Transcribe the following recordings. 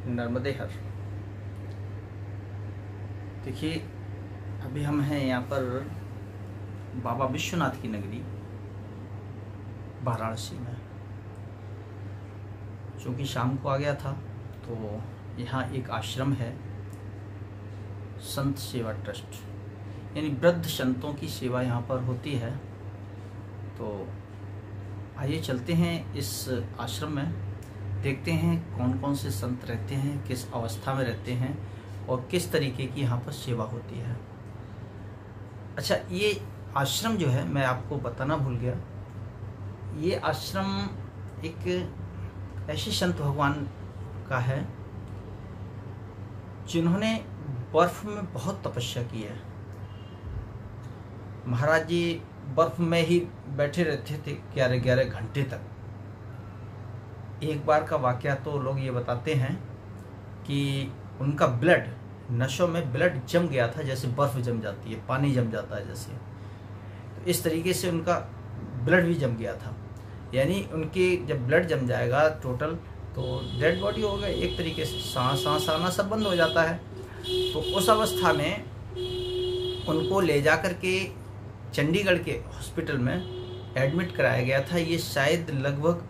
नर्मदे हर। देखिए, अभी हम हैं यहाँ पर बाबा विश्वनाथ की नगरी वाराणसी में। चूँकि शाम को आ गया था तो यहाँ एक आश्रम है, संत सेवा ट्रस्ट, यानी वृद्ध संतों की सेवा यहाँ पर होती है। तो आइए चलते हैं इस आश्रम में, देखते हैं कौन कौन से संत रहते हैं, किस अवस्था में रहते हैं और किस तरीके की यहाँ पर सेवा होती है। अच्छा, ये आश्रम जो है, मैं आपको बताना भूल गया, ये आश्रम एक ऐसे संत भगवान का है जिन्होंने बर्फ में बहुत तपस्या की है। महाराज जी बर्फ में ही बैठे रहते थे 11-11 घंटे तक। एक बार का वाकया तो लोग ये बताते हैं कि उनका ब्लड, नसों में ब्लड जम गया था, जैसे बर्फ जम जाती है, पानी जम जाता है जैसे, तो इस तरीके से उनका ब्लड भी जम गया था। यानी उनकी जब ब्लड जम जाएगा टोटल, तो डेड बॉडी हो गए एक तरीके से, सांस आना सब बंद हो जाता है। तो उस अवस्था में उनको ले जा कर के चंडीगढ़ के हॉस्पिटल में एडमिट कराया गया था। ये शायद लगभग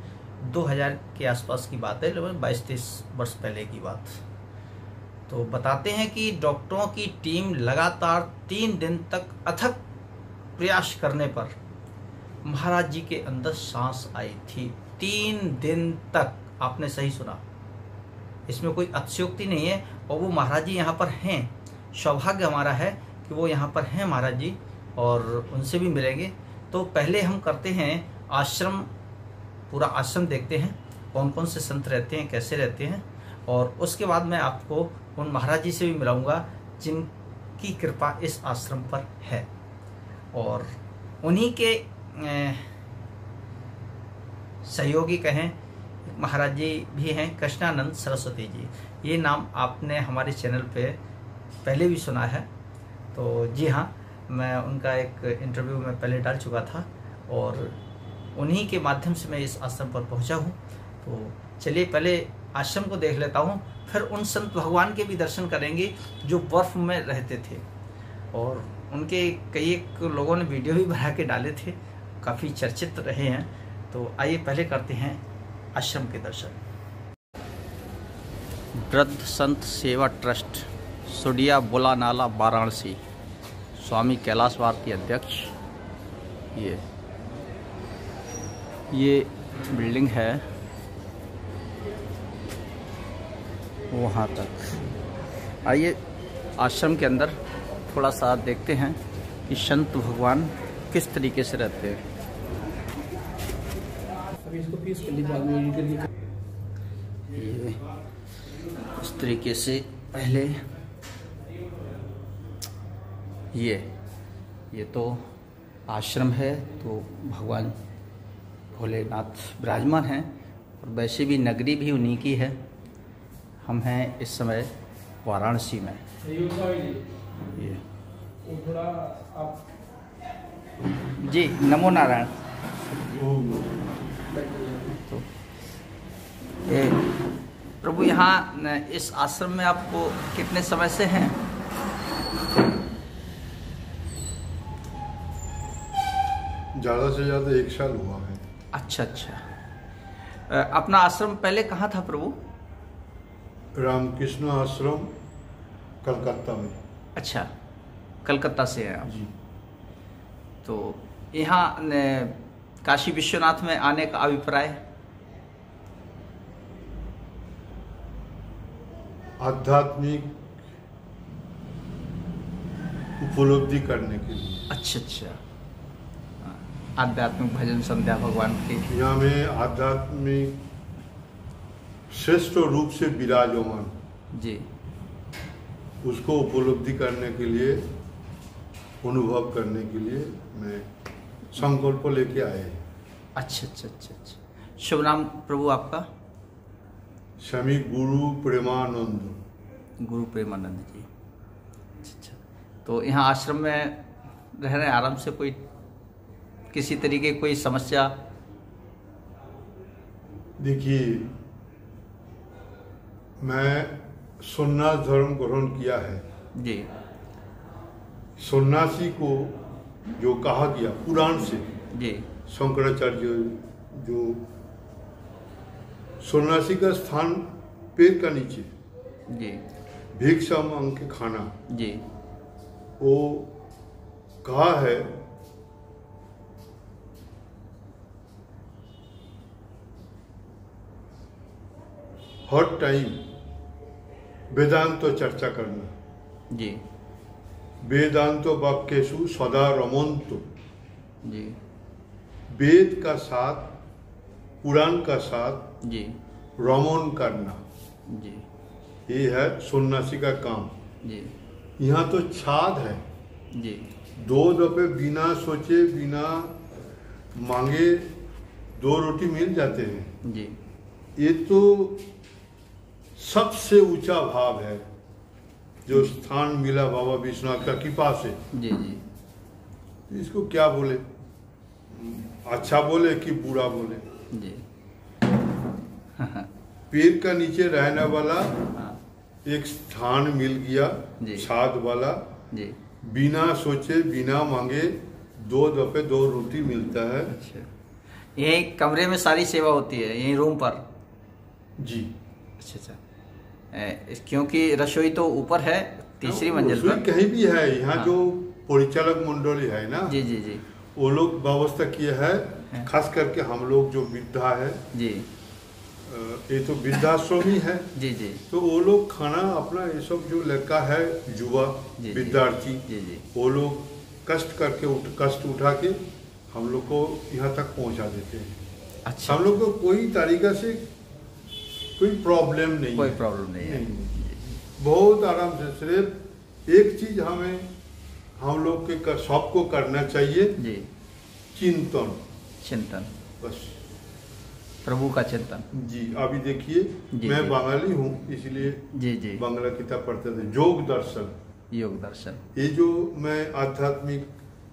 2000 के आसपास की बात है, लगभग 22-23 वर्ष पहले की बात। तो बताते हैं कि डॉक्टरों की टीम लगातार 3 दिन तक अथक प्रयास करने पर महाराज जी के अंदर सांस आई थी। 3 दिन तक, आपने सही सुना, इसमें कोई अतिशयोक्ति नहीं है। और वो महाराज जी यहाँ पर हैं, सौभाग्य हमारा है कि वो यहाँ पर हैं महाराज जी, और उनसे भी मिलेंगे। तो पहले हम करते हैं आश्रम, पूरा आश्रम देखते हैं कौन कौन से संत रहते हैं, कैसे रहते हैं, और उसके बाद मैं आपको उन महाराज जी से भी मिलाऊंगा जिनकी कृपा इस आश्रम पर है। और उन्हीं के सहयोगी कहें, महाराज जी भी हैं, कृष्णानंद सरस्वती जी। ये नाम आपने हमारे चैनल पे पहले भी सुना है। तो जी हाँ, मैं उनका एक इंटरव्यू में पहले डाल चुका था और उन्हीं के माध्यम से मैं इस आश्रम पर पहुंचा हूं। तो चलिए पहले आश्रम को देख लेता हूं, फिर उन संत भगवान के भी दर्शन करेंगे जो बर्फ में रहते थे। और उनके कई एक लोगों ने वीडियो भी बना के डाले थे, काफ़ी चर्चित रहे हैं। तो आइए पहले करते हैं आश्रम के दर्शन। वृद्ध संत सेवा ट्रस्ट, सुडिया बोला नाला, वाराणसी, स्वामी कैलाश भारती अध्यक्ष। ये बिल्डिंग है वहाँ तक। आइए आश्रम के अंदर थोड़ा सा देखते हैं कि संत भगवान किस तरीके से रहते हैं। इसको पीस कर लीजिए। ये इस तरीके से पहले ये तो आश्रम है, तो भगवान भोलेनाथ विराजमान हैं, और वैसे भी नगरी भी उन्हीं की है। हम हैं इस समय वाराणसी में। ये जी, नमो नारायण। तो ये प्रभु, यहाँ इस आश्रम में आपको कितने समय से हैं? ज़्यादा से ज़्यादा 1 साल हुआ है। अच्छा अच्छा। अपना आश्रम पहले कहाँ था प्रभु? रामकृष्ण आश्रम, कलकत्ता में। अच्छा, कलकत्ता से हैं आप? जी। तो यहाँ काशी विश्वनाथ में आने का अभिप्राय? आध्यात्मिक उपलब्धि करने के लिए। अच्छा अच्छा, आध्यात्मिक भजन संध्या भगवान की। यहाँ में आध्यात्मिक श्रेष्ठ रूप से विराजमान जी, उसको उपलब्धि करने के लिए, अनुभव करने के लिए मैं संकल्प लेके आए। अच्छा अच्छा अच्छा अच्छा। शुभ नाम प्रभु आपका? स्वामी गुरु प्रेमानंद। गुरु प्रेमानंद जी। अच्छा। तो यहाँ आश्रम में रह रहे हैं आराम से, कोई किसी तरीके कोई समस्या? देखिए, मैं सन्यास धर्म ग्रहण किया है। जी। सन्यासी को जो कहा गया पुराण से, जी। शंकराचार्य जो सन्यासी का स्थान पैर का नीचे, जी। भिक्षा मांग के खाना, जी। वो कहा है हर टाइम वेदांत तो चर्चा करना। जी। वेदांत वाक्येषु सदा रमन्तु। जी। वेद का साथ, पुराण का साथ जी। रमन करना, जी। ये है सन्यासी का काम। जी। यहाँ तो छाद है। जी। 2 दफे बिना सोचे बिना मांगे 2 रोटी मिल जाते हैं। जी। ये तो सबसे ऊंचा भाव है जो स्थान मिला बाबा विश्वनाथ का कृपा से। जी। जी। इसको क्या बोले, अच्छा बोले कि बुरा बोले। जी। पेड़ का नीचे रहने वाला हाँ। एक स्थान मिल गया, जी। छाद वाला। जी। बिना सोचे बिना मांगे 2 दफे 2 रोटी मिलता है। अच्छा, यही कमरे में सारी सेवा होती है, यही रूम पर? जी। अच्छा अच्छा। क्योंकि रसोई तो ऊपर है, तीसरी मंजिल पर। कहीं भी है यहाँ। हाँ। जो परिचालक मंडली है ना, जी जी जी, वो लोग व्यवस्था किए है। खास करके हम लोग जो वृद्धा है जी, ये तो वृद्धाश्रम ही है। जी जी, तो वो लोग खाना अपना, ये सब जो लड़का है युवा विद्यार्थी, जी जी, वो लोग कष्ट करके कष्ट उठा के हम लोग को यहाँ तक पहुँचा देते हैं। अच्छा, हम लोग को कोई तरीका से कोई प्रॉब्लम नहीं, कोई प्रॉब्लम नहीं है। बहुत आराम से। सिर्फ एक चीज हमें हम लोग के सबको करना चाहिए, जी, चिंतन। चिंतन, बस प्रभु का चिंतन। जी। अभी देखिए, मैं बंगाली हूँ, इसलिए जी जी, बांग्ला किताब पढ़ते थे। योग दर्शन, योग दर्शन, ये जो मैं आध्यात्मिक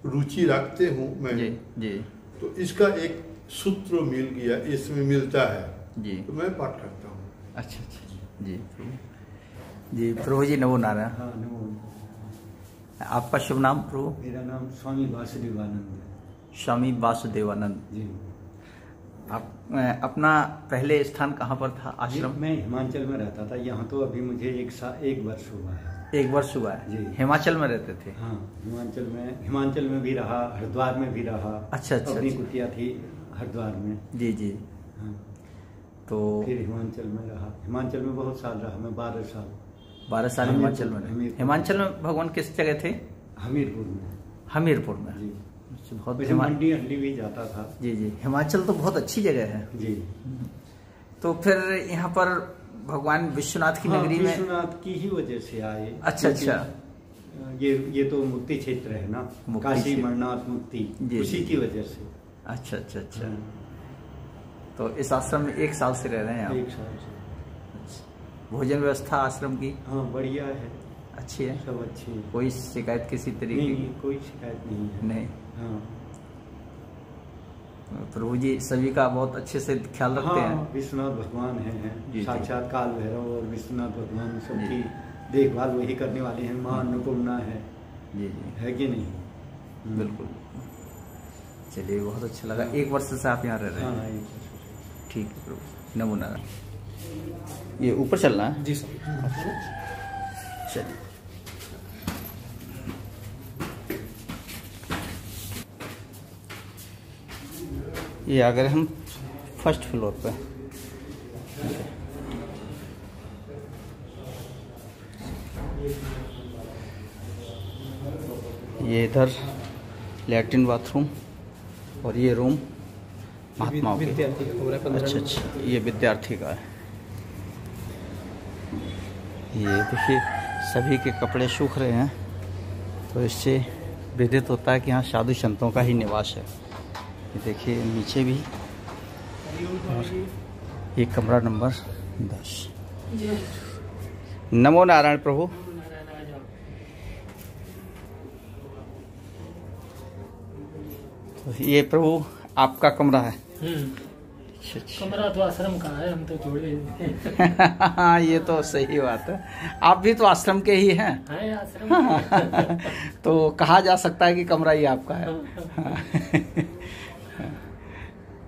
रुचि रखते हूँ मैं, जी जी, तो इसका एक सूत्र मिल गया, इसमें मिलता है, जी, तो मैं पाठ करता हूँ। अच्छा अच्छा, जी जी। प्रभु जी नमो नारायण। हाँ, नमो। आपका शुभ नाम प्रभु? मेरा नाम स्वामी वासुदेवानंद है। स्वामी वासुदेवानंद जी। आप अपना पहले स्थान कहाँ पर था, आश्रम? मैं हिमाचल में रहता था। यहाँ तो अभी मुझे 1 वर्ष हुआ है। 1 वर्ष हुआ है जी। हिमाचल में रहते थे? हाँ, हिमाचल में भी रहा, हरिद्वार में भी रहा। अच्छा अच्छा, अपनी कुटिया थी हरिद्वार में। जी जी। हाँ, तो फिर हिमाचल में रहा। हिमाचल में बहुत साल रहा मैं, 12 साल। 12 साल हिमाचल में रहे। हिमाचल में भगवान किस जगह थे? हमीरपुर में। हमीरपुर में, जी। बहुत मंडी हंडी भी जाता था। जी जी। हिमाचल तो बहुत अच्छी जगह है। जी। तो फिर यहाँ पर भगवान विश्वनाथ की नगरी में? विश्वनाथ की ही वजह से आए। अच्छा अच्छा। ये तो मुक्ति क्षेत्र है ना, काशी मरनाथ मुक्ति, उसी की वजह से। अच्छा अच्छा अच्छा। तो इस आश्रम में 1 साल से रह रहे हैं आप? 1 साल से। भोजन व्यवस्था आश्रम की? हाँ, बढ़िया है, अच्छी है, सब अच्छी है। कोई शिकायत किसी तरीके की? कोई शिकायत नहीं है। नहीं। हाँ, प्रभु जी सभी का बहुत अच्छे से ख्याल रखते हैं। विश्वनाथ भगवान है, साक्षात काल भैरव और विश्वनाथ भगवान सबकी देखभाल वही करने वाले हैं। माँ अन्नपूर्णा है। जी जी, है कि नहीं? बिल्कुल। चलिए, बहुत अच्छा लगा। 1 वर्ष से आप यहाँ रह रहे हैं? हाँ, 1 वर्ष। ठीक है प्रभु, नमो नारायण। ये ऊपर चलना है? जी सर। चलिए। ये अगर हम फर्स्ट फ्लोर पे, ये इधर लैट्रिन बाथरूम और ये रूम महात्माओं के। अच्छा अच्छा, ये विद्यार्थी का है। ये देखिए सभी के कपड़े सूख रहे हैं, तो इससे विदित होता है कि यहाँ साधु संतों का ही निवास है। ये देखिए नीचे भी, और ये कमरा नंबर 10। नमो नारायण प्रभु। तो ये प्रभु आपका कमरा है? अच्छा। कमरा तो आश्रम का है, हम तो छोड़े हाँ ये तो सही बात है, आप भी तो आश्रम के ही हैं। आश्रम तो कहा जा सकता है कि कमरा ही आपका है।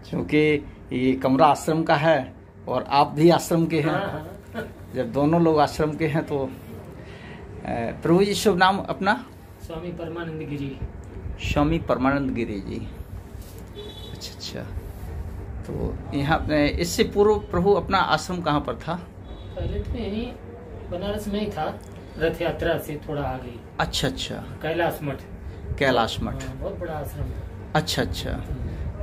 क्योंकि ये कमरा आश्रम का है और आप भी आश्रम के हैं। जब दोनों लोग आश्रम के हैं तो प्रभु जी शुभ नाम अपना? स्वामी परमानंद गिरी। स्वामी परमानंद गिरी जी। अच्छा। तो यहाँ इससे पूर्व प्रभु अपना आश्रम कहाँ पर था? पहले तो यहीं बनारस में ही था, रथ यात्रा से थोड़ा आगे। अच्छा। कैलाश मठ। कैलाश मठ बहुत बड़ा आश्रम था। अच्छा।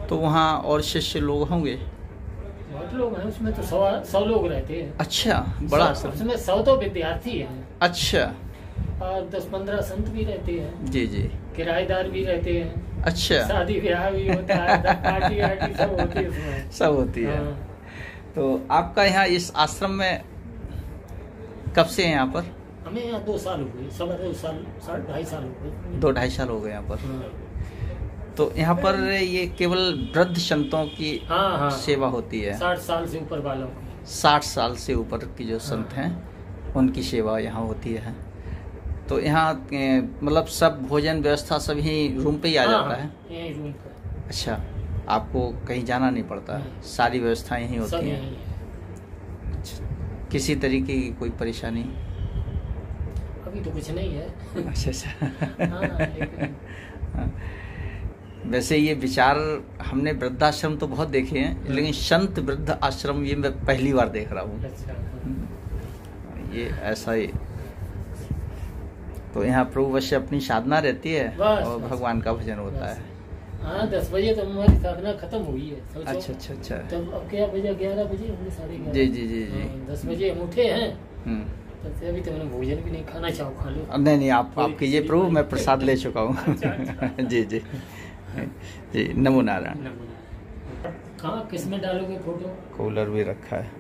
तो वहाँ और शिष्य लोग होंगे? बहुत लोग हैं उसमें, तो 100 लोग रहते हैं। अच्छा, बड़ा आश्रम। उसमें 100 तो विद्यार्थी हैं। अच्छा। और 10-15 संत भी रहते हैं। जी। किराएदार भी रहते हैं। अच्छा। शादी ब्याह भी होता है, पार्टी सब होती है उसमें। सब होती है। तो आपका यहाँ इस आश्रम में कब से है यहाँ पर? हमें यहाँ 2 साल हो गए, 2.5 साल हो गए। 2-2.5 साल हो गए यहाँ पर। तो यहाँ पर ये केवल वृद्ध संतों की सेवा होती है? 60 साल से ऊपर वालों की। 60 साल से ऊपर की जो संत हैं उनकी सेवा यहाँ होती है। तो यहाँ मतलब सब भोजन व्यवस्था सब यहीं रूम पे ही आ जाता है? यहीं रूम पर। अच्छा, आपको कहीं जाना नहीं पड़ता, सारी व्यवस्था यहीं होती है? अच्छा, किसी तरीके की कोई परेशानी? अभी तो कुछ नहीं है। अच्छा। वैसे ये विचार हमने वृद्धाश्रम तो बहुत देखे हैं, लेकिन संत वृद्ध आश्रम ये मैं पहली बार देख रहा हूँ। ये ऐसा ही। तो यहाँ प्रभु वैसे अपनी साधना रहती है और भगवान का भजन होता है। हाँ, 10 बजे तो हमारी साधना खत्म हुई है। अच्छा। तब अब क्या बजे? 11 बजे हमने 11:30। जी। 10 बजे हम उठे हैं। तो अभी तो मैंने भोजन भी नहीं खाना, चाहो खा लो। नहीं, आप कीजिए प्रभु, मैं प्रसाद ले चुका हूँ। जी, नमो नारायण। कहाँ किस में डालोगे फोटो? कूलर भी रखा है।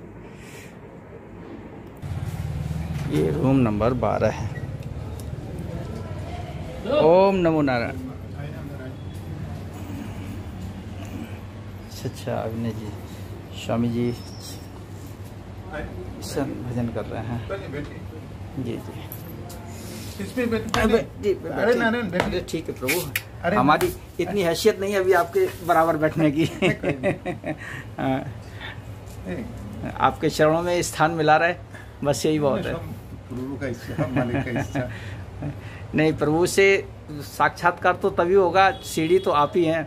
ये रूम नंबर 12 है। ओम नमो नारायण। अच्छा, अभिनय जी, स्वामी जी सब भजन कर रहे हैं। जी। अरे नारायण, ठीक है प्रभु, हमारी इतनी हैसियत नहीं है अभी आपके बराबर बैठने की। आपके चरणों में स्थान मिला रहे, बस यही बहुत है। प्रभु का इच्छा, मालिक का इच्छा। नहीं, प्रभु से साक्षात्कार तो तभी होगा, सीढ़ी तो आप ही हैं।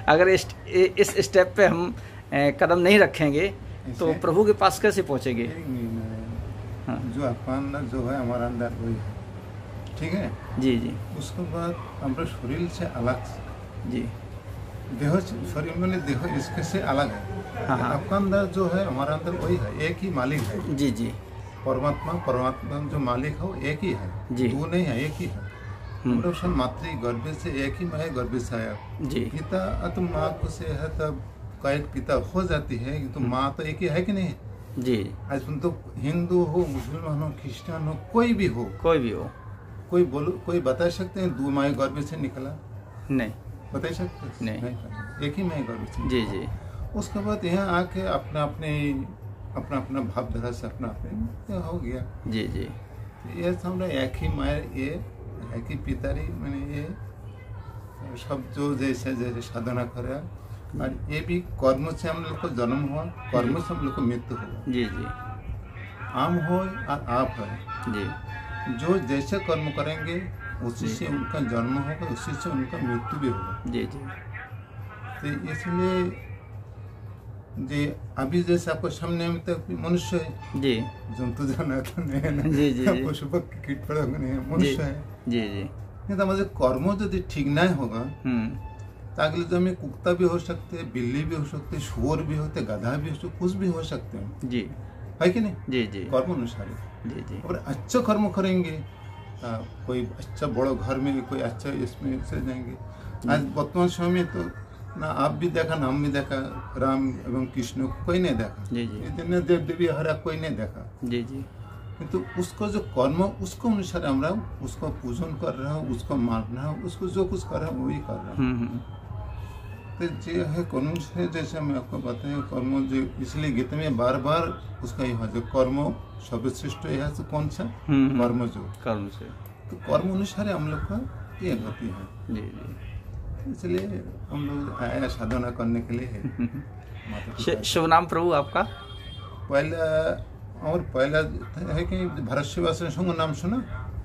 अगर इस स्टेप पे हम कदम नहीं रखेंगे तो प्रभु के पास कैसे पहुंचेंगे? जो अपन जो है हमारा अंदर वही है, ठीक है जी। उसके बाद हमारे शरीर से अलग जी, देह शरीर में देह इसके से अलग है। आपका अंदर जो है हमारा अंदर वही है, एक ही मालिक है। जी। परमात्मा जो मालिक है वो एक ही है जी, दो नहीं है, एक ही है। सब मातृ गर्भ से एक ही माँ गर्भ से आया जी। पिता तो माँ को से है तब का एक पिता हो जाती है, तो माँ तो एक ही है कि नहीं जी। आज तुम तो हिंदू हो, मुसलमान हो, क्रिश्चियन हो, कोई भी हो, कोई बता सकते हैं 2 माँ गर्भ से निकला? नहीं बता सकते नहीं, एक ही माँ गर्भ से जी। उसके बाद यहाँ आके अपना भावधारा से अपना हो गया जी। ये समझो एक ही माँ, ये एक ही पितारी, मैंने ये सब जो जैसे साधना करे, और ये भी कर्म से हम लोग को जन्म हुआ, कर्म से हम लोग को मृत्यु हुआ जी। हम हो और आप है जी। जो जैसे कर्म करेंगे उसी से उनका जन्म होगा, उसी से उनका मृत्यु भी होगा जी। तो इसलिए जी अभी जैसे आपको सामने में तक मनुष्य है जी, जंतु जनाता नहीं है ना जी। पशु पक्षी कीट पतंग नहीं है, मनुष्य है जी। नहीं तो हमारे कर्म यदि ठीक नहीं होगा तो अगले जन्म में कुत्ता भी हो सकते हैं, बिल्ली भी हो सकते हैं, शुअर भी होते, गधा भी हो सकते, कुछ भी हो सकते हैं जी, है कि नहीं जी। कर्म अनुसार जी। और अच्छा कर्म करेंगे, कोई अच्छा बड़ा घर में, कोई अच्छा इसमें से जाएंगे। आज वर्तमान समय में तो ना आप भी देखा ना हम भी देखा, राम एवं कृष्ण को कोई नहीं देखा जी। इतने देव देवी हरा कोई नहीं देखा जी। तो उसको जो कर्म उसको अनुसार हम उसको पूजन कर रहा हूँ, उसको मान रहा हूँ, उसको जो कुछ कर रहा हूँ वही कर रहा हूँ। तो जो है कर्म से, जैसे मैं आपको बताया कर्म जो, इसलिए गीता में बार बार उसका ही जो कर्म सर्वश्रेष्ठ यह से कौन सा कर्म, जो कर्म से, तो कर्म अनुसार हम लोग का ये गति है जी जी। इसलिए हम लोग आया साधना करने के लिए। शुभ नाम प्रभु आपका? पहला है कि भारत सेवाश्रम संघ नाम सुना?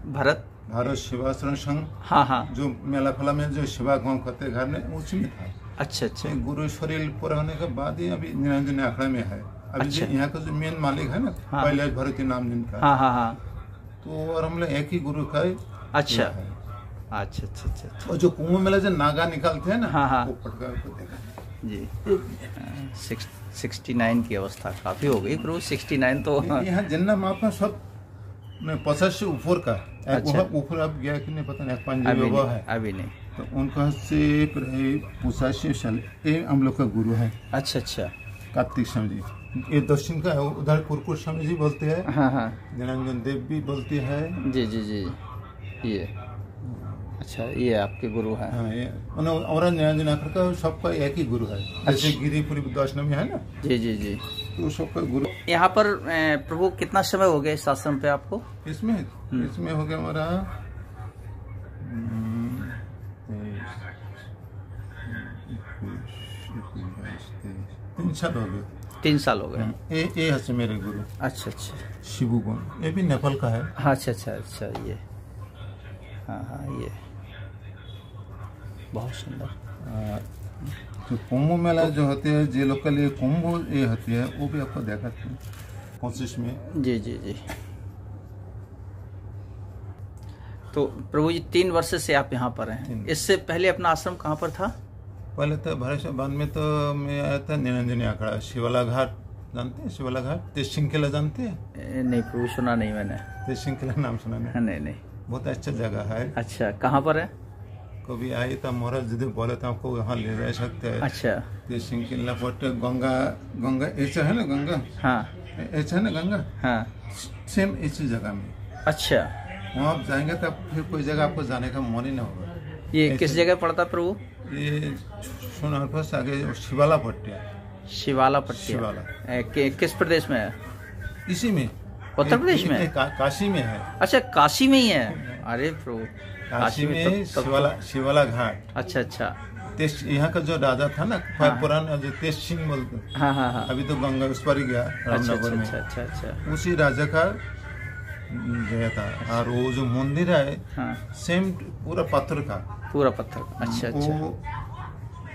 भारत सेवाश्रम संघ, हाँ हाँ, जो मेला फला में जो सेवा गाँव करते घर में, उसी में था। अच्छा अच्छा। गुरु शरीर पर होने के बाद ही अभी निरंजन आखड़ा में है। अभी अच्छा। यहाँ का जो मेन मालिक है ना, हाँ। पहले भारती नाम जिनका, हाँ हाँ हाँ, तो और हम लोग एक ही गुरु का। अच्छा अच्छा अच्छा अच्छा। और जो कुंभ मेला जो नागा निकालते हैं ना, हाँ हाँ, वो पटका को देखा जी। 69 की अवस्था काफी हो गई प्रभु। 69 तो यहाँ जन्ना मापा सब 50 से ऊपर का। अच्छा। ऊपर अब गया कि नहीं पता नहीं, पंजाबी वो है अभी नहीं, तो उनका से 85 साल ये हम लोग का गुरु है। अच्छा अच्छा। कार्तिक स्वामी जी, ये दक्षिण का है, उधर कुरकुर स्वामी जी बोलते हैं। हाँ हाँ, निरंजन देव भी बोलती है। जी जी जी, ये अच्छा, ये आपके गुरु हैं? हाँ, ये और निरंजन आखिर का सबका एक ही गुरु है। जैसे गिरिपुरी दर्शन में है ना, जी जी जी, तो सबका गुरु। यहाँ पर प्रभु कितना समय हो गया इस आश्रम पे आपको? इसमें हो गया हमारा 3 साल हो गए। 3 साल हो गए। ये है मेरे गुरु। अच्छा अच्छा। शिबू कौन, ये भी नेपाल का है। हाँ अच्छा अच्छा अच्छा, ये हाँ हाँ, ये बहुत सुंदर। तो कुंभ मेला जो होते हैं, जे लोग के लिए कुंभ ये होती है, वो भी आपको देखा था कोशिश में। जी जी जी। तो प्रभु जी 3 वर्ष से आप यहाँ पर हैं। इससे पहले अपना आश्रम कहाँ पर था? पहले तो भरतपुर में तो मैं आया था निरंजनी आखड़ा, शिवाला घाट जानते हैं? शिवाला घाट, तेज सिंह किला जानते हैं? नहीं प्रभु, सुना नहीं मैंने। तेज सिंह किला नाम सुना नहीं? नहीं नहीं। बहुत अच्छा जगह है। अच्छा, कहाँ पर है? कभी आए तो महाराज यदि बोले तो आपको यहाँ ले जा सकते हैं। अच्छा। तेज सिंह किला पर गंगा ऐसा है ना, गंगा, हाँ ऐसा है ना गंगा, हाँ सेम इसी जगह में। अच्छा, वहाँ आप जाएंगे तो फिर कोई जगह आपको जाने का मन ही ना होगा। ये किस जगह पड़ता प्रभु? ये सोनार पास आगे शिवाला पट्टिया। शिवाला पट्टिया, शिवाला किस प्रदेश में है? इसी में, उत्तर प्रदेश में? काशी में है। अच्छा, काशी में ही है। अरे प्रभु, काशी में शिवाला घाट। अच्छा अच्छा। यहाँ का जो राजा था ना, पुराना जो तेज सिंह बोलते, हाँ हाँ हाँ, अभी तो गंगा उस पर ही गया रामनगर में। अच्छा अच्छा। उसी राजा का गया था। और वो जो मंदिर है, हाँ, सेम पूरा पत्थर का, पूरा पत्थर। अच्छा अच्छा। वो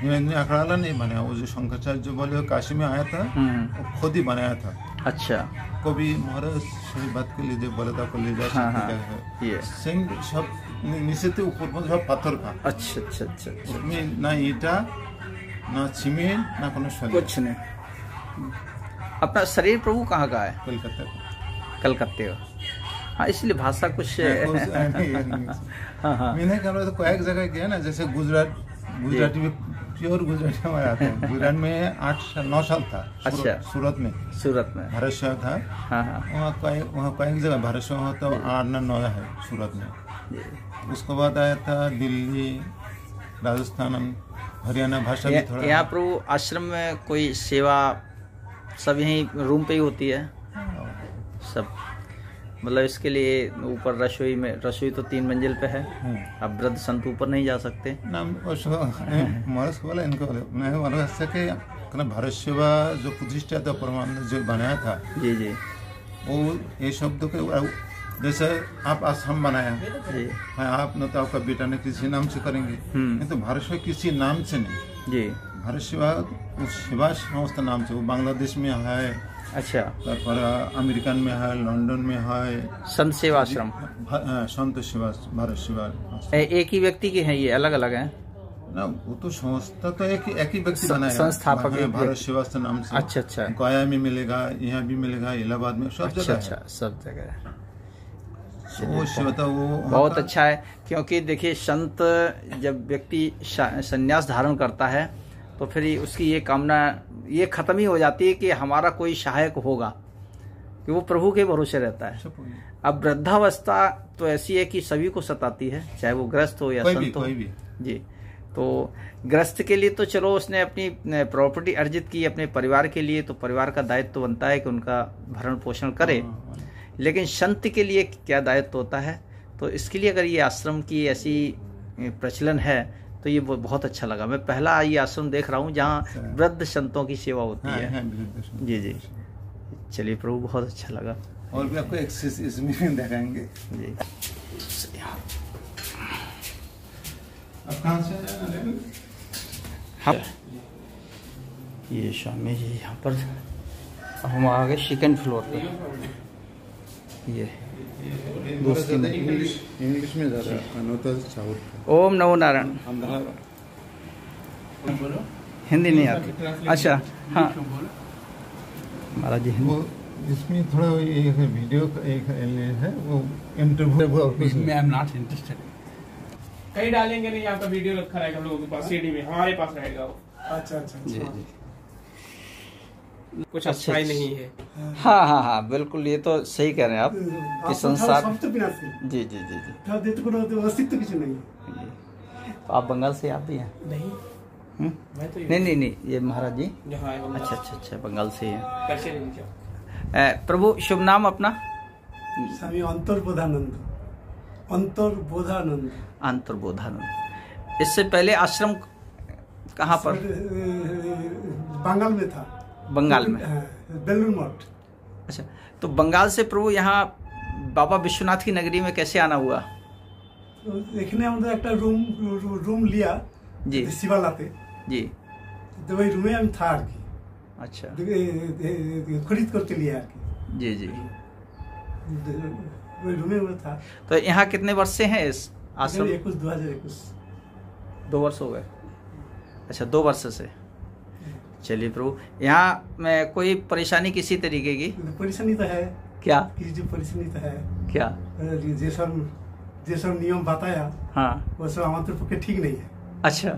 अखड़ा नहीं बनाया, वो जो शंकराचार्य जो बोले काशी में आया था, वो खुद ही बनाया था। अच्छा। कभी महाराज सही बात के लिए बोले था, ले जा सकते, ये सेम सब नीचे से ऊपर सब पत्थर का। अच्छा अच्छा अच्छा। उसमें ना ईटा, ना सीमेंट, ना कुछ नहीं। अपना शरीर प्रभु कहाँ का है? कलकत्ते का। हाँ, इसलिए भाषा कुछ हाँ हाँ। मैंने कहा तो कई जगह गया ना, जैसे गुजराती में प्योर गुजराती हमारा आता है। गुजरात में 8-9 साल था। अच्छा। सूरत में भारत सेवा था। हाँ हाँ। वहाँ कई जगह भारत सेवा होता है, 8-9 है सूरत में। उसके बाद आया था दिल्ली, राजस्थान, हरियाणा। भाषा भी थोड़ा। यहाँ प्रभु आश्रम में कोई सेवा सब यहीं रूम पे ही होती है सब? मतलब इसके लिए ऊपर रसोई तो 3 मंजिल पे है। अब वृद्ध संत ऊपर नहीं जा सकते। भारत सेवा जो प्रतिष्ठा था, परमानंद जो बनाया था, जी जी, वो ये शब्द के जैसे आप आश्रम बनाया जी, आप न तो आपका बेटा ने किसी नाम से करेंगे, नहीं तो भारत सेवा किसी नाम से नहीं जी। भारत सेवा सेवा संस्था नाम से, वो बांग्लादेश में है। अच्छा। पर अमेरिकन में है, लंदन में है। संत सेवा आश्रम, संत सेवा, भारत सेवा। एक ही व्यक्ति के हैं ये, अलग अलग हैं ना? वो तो संस्था तो एक ही व्यक्ति बनाया, संस्थापक है भारत सेवा नाम से। अच्छा अच्छा। गया में मिलेगा, यहाँ भी मिलेगा, इलाहाबाद में, सब जगह। अच्छा, सब जगह। वो बहुत अच्छा है, क्योंकि देखिए संत जब व्यक्ति संन्यास धारण करता है तो फिर उसकी ये कामना ये खत्म ही हो जाती है कि हमारा कोई सहायक होगा, कि वो प्रभु के भरोसे रहता है। अब वृद्धावस्था तो ऐसी है कि सभी को सताती है, चाहे वो ग्रस्त हो या संत हो जी। तो गृहस्थ के लिए तो चलो उसने अपनी प्रॉपर्टी अर्जित की अपने परिवार के लिए, तो परिवार का दायित्व तो बनता है कि उनका भरण पोषण करे, लेकिन संत के लिए क्या दायित्व होता है। तो इसके लिए अगर ये आश्रम की ऐसी प्रचलन है तो ये बहुत अच्छा लगा। मैं पहला ये आश्रम देख रहा हूँ जहाँ वृद्ध संतों की सेवा होती है। जी जी, चलिए प्रभु, बहुत अच्छा लगा। और भी आपको इसमें दिखाएंगे जी। आप कहाँ से? हाँ, ये स्वामी जी यहाँ पर। हम आ गए सेकंड फ्लोर पर। ये इंग्लिश में ओम नमो नारायण। हिंदी नहीं आती? अच्छा हाँ महाराज जी। इसमें थोड़ा एक वीडियो एक है वो इंटरव्यू में आई एम नॉट इंटरेस्टेड। कहीं डालेंगे नहीं, आपका वीडियो रखा रहेगा हम लोगों के पास, सीडी में हमारे पास रहेगा वो। अच्छा अच्छा जी जी, कुछ अच्छा ही नहीं है। हाँ हाँ हाँ बिल्कुल, ये तो सही कह रहे हैं आप कि संसार। जी जी जी जी, अस्तित्व किसी नहीं। तो आप बंगाल से आप भी हैं? नहीं मैं तो नहीं, ये महाराज जी। अच्छा अच्छा अच्छा, बंगाल से हैं। प्रभु शुभ नाम अपना? स्वामी अंतर्बोधानंद। अंतर्बोधानंद। अंतर्बोधानंद। इससे पहले आश्रम कहाँ पर? बंगाल में था। बंगाल में? बेलूर मठ। अच्छा, तो बंगाल से प्रभु यहाँ बाबा विश्वनाथ की नगरी में कैसे आना हुआ? এখানে আমাদের একটা রুম लिया जी शिवालाते जी, तो वही रूम में हम था আর কি। अच्छा, खरीद करके लिया আর কি। जी जी, वही रूम में था। तो यहाँ कितने वर्ष से हैं इस आश्रम? 2021। 2 वर्ष हो गए। अच्छा, 2 वर्ष से। चलिए प्रभु, यहाँ में कोई परेशानी किसी तरीके की? परेशानी तो है। क्या? किसी परेशानी तो है। क्या? যে সব নিয়ম बताया, हाँ, वो सब हमारे पक्षे ठीक नहीं है। अच्छा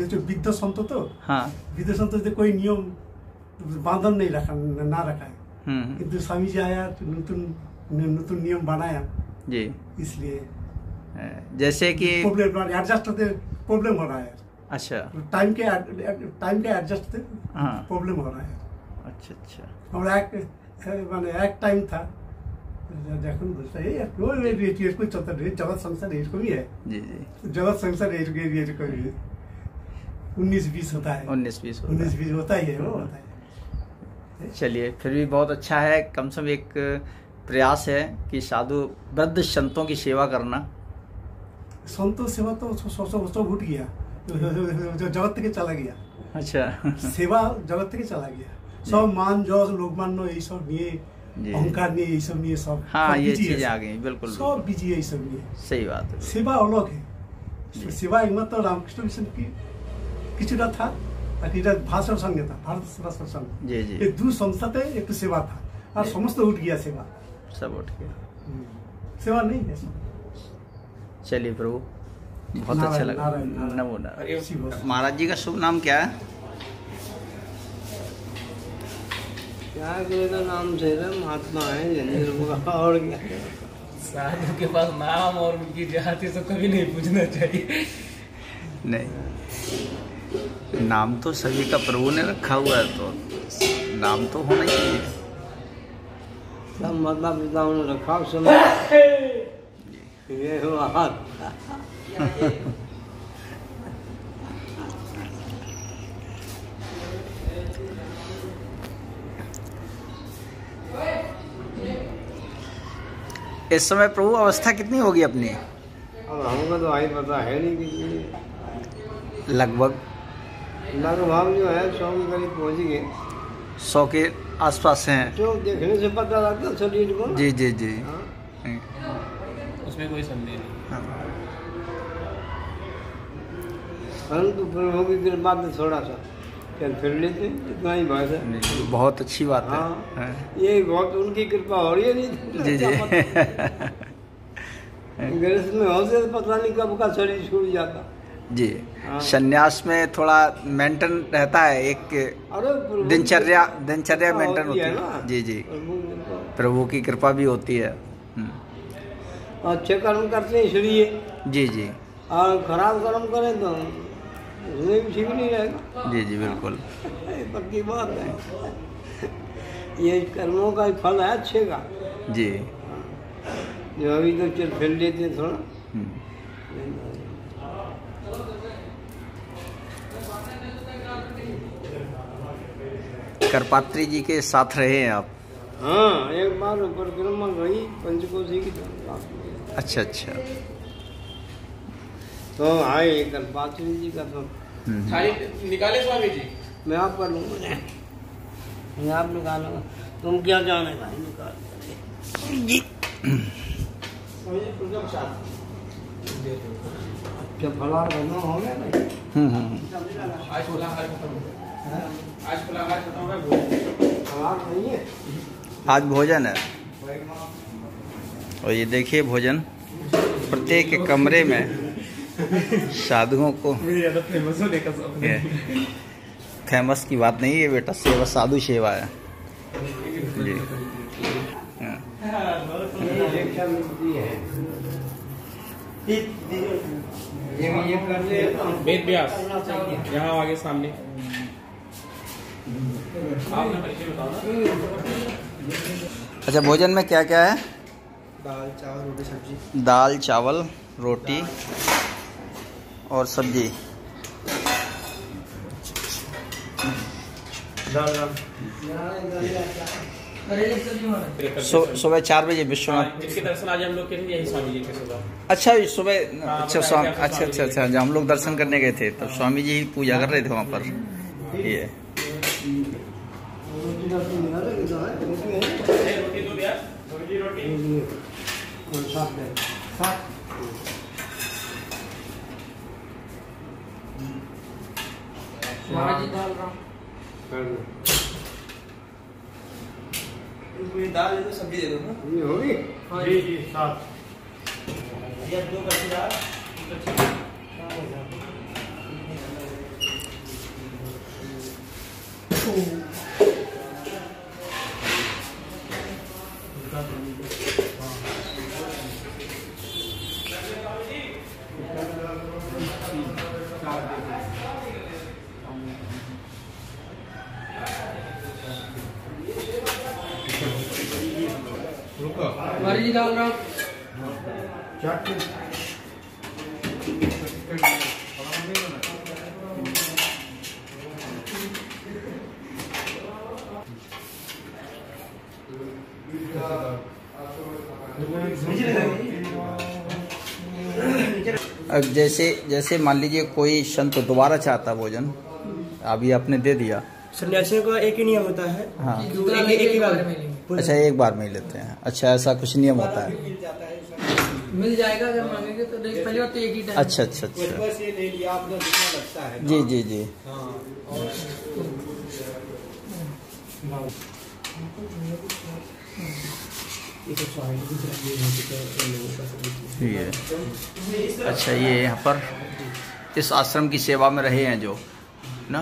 जो विद्या संत तो हाँ, विद्या संत से कोई नियम बांधन नहीं रखा ना रखा है, किंतु स्वामी जी आया तो नतून नियम बनाया जी, इसलिए जैसे कि एडजस्ट होते प्रॉब्लम हो रहा है। अच्छा, टाइम के एडजस्ट होते प्रॉब्लम हो रहा है। अच्छा अच्छा, और एक टाइम था जगत संसार भी है। जी जी, जगत संसार 19-20 होता है। 19-20 होता ही है, वो होता है। चलिए, फिर भी बहुत अच्छा है। कम से कम एक प्रयास है कि साधु वृद्ध संतों की सेवा करना। संतों सेवा तो सब उठ गया, जो जगत থেকে चला गया। अच्छा, सेवा जगत থেকে चला गया। सब मान जस लोकमान्य यही सब निये, अहंकार नहीं, यही सब नहीं, सब हाँ ये चीजें आ गई। बिल्कुल सब बिजी है, सब नहीं। सही बात है। सेवा अलग है। सेवा एकमात्र रामकृष्ण मिशन की কিছুটা था, ताकि भाषण संघ था, भारत भाषण संघ। जी जी, एक दो संस्थाते एक तो सेवा था, और समस्त उठ गया सेवा, सब उठ गया, सेवा नहीं है। चलिए प्रभु, बहुत अच्छा लगा। नमो नारायण। महाराज जी का शुभ नाम क्या है? क्या का नाम से महात्मा है और क्या? साधु के पास नाम और उनकी जाति तो कभी नहीं पूछना चाहिए। नहीं, नाम तो सभी का प्रभु ने रखा हुआ है, तो नाम तो होना चाहिए। सब माता पिताओं ने रखा सब ये हुआ। इस समय प्रभु अवस्था कितनी होगी अपनी? अब हमको तो आई पता है नहीं कि लगभग जो है 100 के करीब पहुँच गए। 100 के आसपास हैं। जो देखने से पता लगता शरीर को। जी जी जी, उसमें कोई संदेह नहीं। परंतु प्रभु की कृपा से थोड़ा सा चल फिर लेते, इतना ही बात है। बहुत अच्छी बात है। हाँ, ये बहुत उनकी कृपा हो रही है। नहीं जी जी, गृहस्थ में होते तो पता नहीं कब का शरीर छूट जाता। जी, संन्यास में थोड़ा मेंटेन रहता है, एक दिनचर्या मेंटेन होती है। जी जी, प्रभु की कृपा भी होती है। अच्छे कर्म करते हैं इसलिए। जी जी, और खराब कर्म करें तो उसमें भी ठीक नहीं रहेगा। जी जी बिल्कुल पक्की बात है, ये कर्मों का ही फल है अच्छे का जी। जो अभी तो चल फिर लेते थोड़ा। करपात्री जी के साथ रहे हैं आप? हाँ, एक बार परिक्रमा रही पंचकोशी की। अच्छा अच्छा। तो आए करपात्री जी का तो निकाले स्वामी जी, मैं आप कर लूँगा, मैं आप निकालूंगा, तुम क्या जाने भाई निकाल जी। क्या फलार बना हो गया भाई? आज फलाहार खत्म है, फलार नहीं है आज भोजन है। और ये देखिए भोजन प्रत्येक कमरे में साधुओं को, फेमस की बात नहीं है बेटा, सेवा साधु सेवा है जी। वेद व्यास यहाँ आगे सामने। अच्छा, भोजन में क्या क्या है? दाल चावल रोटी सब्जी। दाल चावल रोटी और सब्जी। सुबह 4 बजे विश्वनाथ जिनके दर्शन आज हम लोग के यही स्वामी जी के सुबह। अच्छा सुबह, अच्छा स्वामी, अच्छा अच्छा अच्छा, जब हम लोग दर्शन करने गए थे तब स्वामी जी पूजा कर रहे थे वहाँ पर। ये दाल दे दो, सब्जी दे दो ना। ये होगी जी जी साथ ये 2 कच्ची दाल। जी डाल रहा हूँ। अब जैसे मान लीजिए कोई संत दोबारा चाहता भोजन, अभी आपने दे दिया। सन्यासियों का एक ही नियम होता है। हाँ, एक ही बार में। अच्छा एक बार में ही लेते हैं। अच्छा, ऐसा कुछ नियम होता है? मिल जाएगा अगर मांगेंगे तो। पहले तो एक ही टाइम। अच्छा अच्छा अच्छा, से ले लिया आपने जितना लगता है। जी जी जी। ये अच्छा, ये यहाँ पर इस आश्रम की सेवा में रहे हैं जो ना।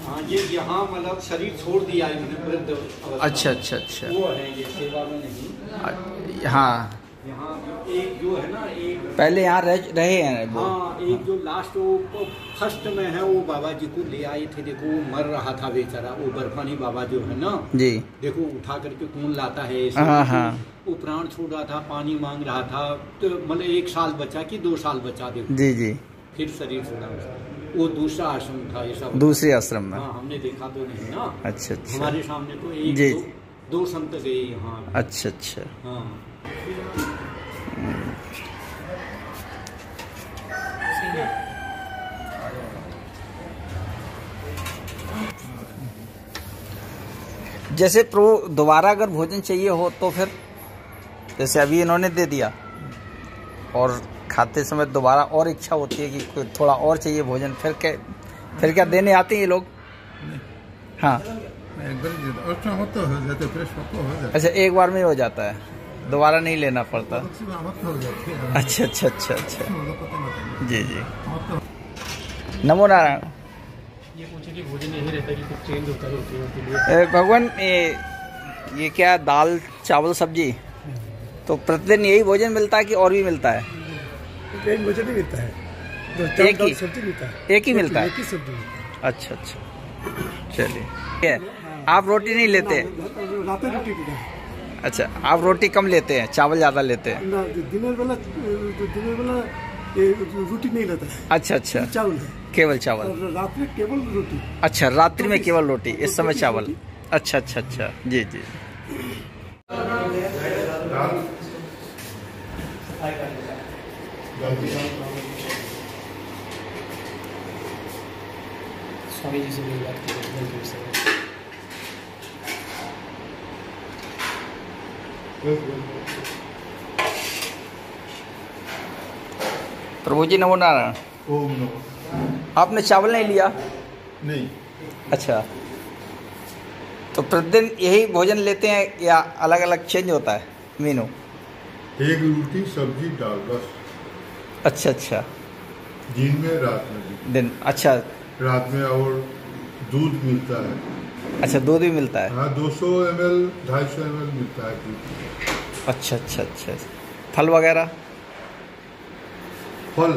हाँ, ये यहाँ मतलब शरीर छोड़ दिया इन्होंने। अच्छा अच्छा अच्छा, वो है ये सेवा में नहीं। हाँ, यहाँ एक जो है ना, एक पहले यहाँ रहे हैं वो। हाँ, एक जो लास्ट वो फर्स्ट में है, वो बाबा जी को ले आए थे। देखो वो मर रहा था बेचारा, वो बर्फानी बाबा जो है ना जी, देखो उठा करके कौन लाता है ऐसे। हाँ हाँ, वो प्राण छोड़ रहा था, पानी मांग रहा था, तो मतलब 1 साल बचा कि 2 साल बचा, देखो जी जी। फिर शरीर छोड़ा उसका। वो दूसरा आश्रम था ये सब। दूसरे आश्रम में? हाँ, हमने देखा तो नहीं ना। अच्छा अच्छा, हमारे सामने तो एक जी। दो संत गए यहाँ। अच्छा अच्छा, हाँ। जैसे प्रभु दोबारा अगर भोजन चाहिए हो तो फिर, जैसे अभी इन्होंने दे दिया और खाते समय दोबारा और इच्छा होती है कि थोड़ा और चाहिए भोजन, फिर क्या देने आते हैं ये लोग? हाँ, अच्छा एक बार में ही हो जाता है, दोबारा नहीं लेना पड़ता। अच्छा अच्छा अच्छा अच्छा, जी जी। नमो नारायण। ये पूछे कि भोजन यही रहता है कि कुछ चेंज होता है भगवान, ये क्या दाल चावल सब्जी, तो प्रतिदिन यही भोजन मिलता है कि और भी मिलता है? प्लेन भोजन नहीं मिलता है, एक ही सब्जी मिलता है, एक ही मिलता है। एक ही सब्जी मिलता है। अच्छा अच्छा, चलिए। आप रोटी नहीं लेते? रात में रोटी मिलता है। अच्छा, आप रोटी कम लेते हैं, चावल ज़्यादा लेते हैं? दिन वाला रोटी नहीं लेता है। अच्छा अच्छा, चावल है, केवल चावल। रात में केवल रोटी। अच्छा, रात्रि में केवल रोटी, इस समय चावल। अच्छा अच्छा अच्छा, जी जी। स्वामी जी से मेरी बात की। प्रभु जी नमो नारायण। ओम नमो। आपने चावल नहीं लिया? नहीं। अच्छा, तो प्रतिदिन यही भोजन लेते हैं या अलग अलग चेंज होता है मेनू? एक रोटी सब्जी दाल बस। अच्छा अच्छा, दिन में रात में भी। दिन, अच्छा रात में और दूध मिलता है। अच्छा, दूध भी मिलता है? हाँ, 200 ml 250 ml मिलता है दूध। अच्छा अच्छा अच्छा, फल वगैरह? फल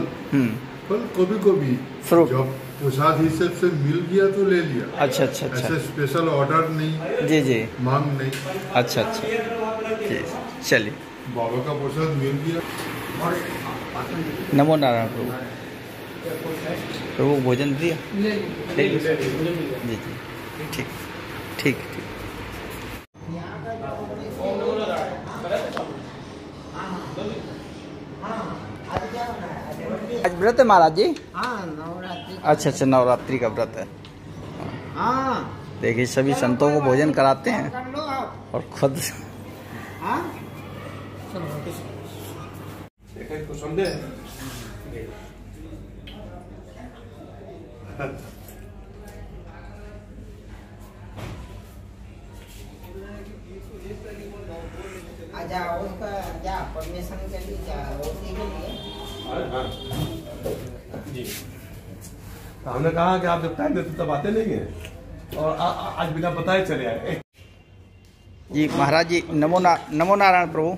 कभी कभी फ्रूट जब प्रसाद हिसाब से मिल गया तो ले लिया। अच्छा अच्छा अच्छा, ऐसे स्पेशल ऑर्डर नहीं। जी जी, मांग नहीं। अच्छा अच्छा, जी चलिए। बाबा का प्रसाद मिल गया। नमो नारायण प्रभु। प्रभु भोजन दिया? जी जी, ठीक ठीक ठीक। आज व्रत है महाराज जी? हाँ, नवरात्रि। अच्छा अच्छा, नवरात्रि का व्रत है। हाँ, देखिए, सभी संतों को भोजन कराते हैं कर लो आप। और खुद। हाँ, तो समझे। जाओ उसका जा परमिशन के लिए जा रोटी के लिए। जी, तो हमने कहा कि आप जब टाइम देते तब आते नहीं है, और आज बिना बताए चले आए। जी महाराज जी, नमो नारायण प्रभु